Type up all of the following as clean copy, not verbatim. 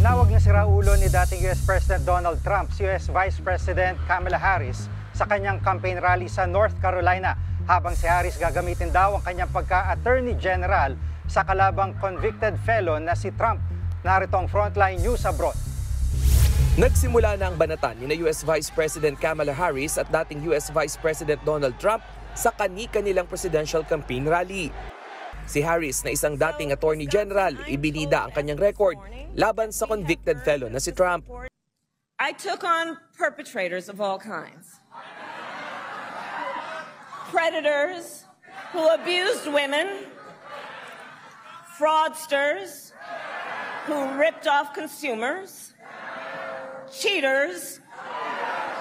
Tinawag na siraulo ni dating US President Donald Trump si US Vice President Kamala Harris sa kanyang campaign rally sa North Carolina, habang si Harris gagamitin daw ang kanyang pagka-Attorney General sa kalabang convicted felon na si Trump. Narito ang Frontline News Abroad. Nagsimula na ang banatan ni US Vice President Kamala Harris at dating US Vice President Donald Trump sa kani-kanilang presidential campaign rally. Si Harris na isang dating Attorney General, ibinida ang kanyang record laban sa convicted felon na si Trump. I took on perpetrators of all kinds. Predators who abused women, fraudsters who ripped off consumers, cheaters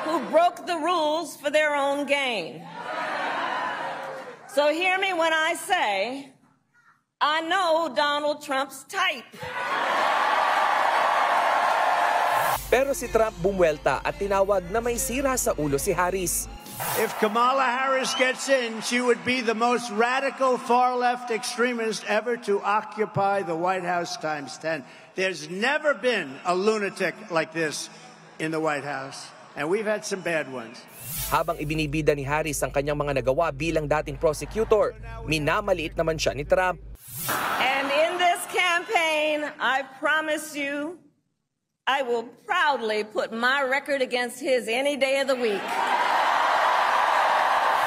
who broke the rules for their own gain. So hear me when I say, I know Donald Trump's type. Pero si Trump bumwelta at tinawag na may sira sa ulo si Harris. If Kamala Harris gets in, she would be the most radical far-left extremist ever to occupy the White House times 10. There's never been a lunatic like this in the White House, and we've had some bad ones. Habang ibinibida ni Harris ang kanyang mga nagawa bilang dating prosecutor, minamaliit naman siya ni Trump. And in this campaign, I promise you, I will proudly put my record against his any day of the week.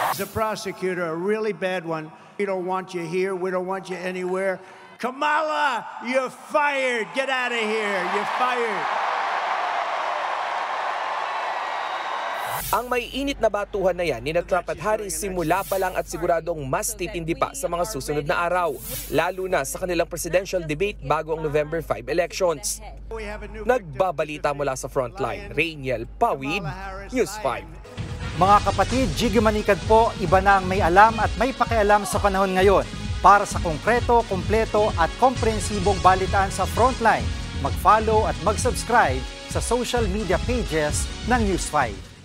As a prosecutor, a really bad one. We don't want you here. We don't want you anywhere. Kamala, you're fired. Get out of here. You're fired. Ang may init na batuhan na yan ni Trump at Harris simula pa lang at siguradong mas titindi pa sa mga susunod na araw, lalo na sa kanilang presidential debate bago ang November 5 elections. Nagbabalita mula sa Frontline, Rainiel Pawid, News 5. Mga kapatid, Jiggy Manikad po, iba na ang may alam at may pakialam sa panahon ngayon. Para sa konkreto, kumpleto at komprehensibong balitaan sa Frontline, mag-follow at mag-subscribe sa social media pages ng News 5.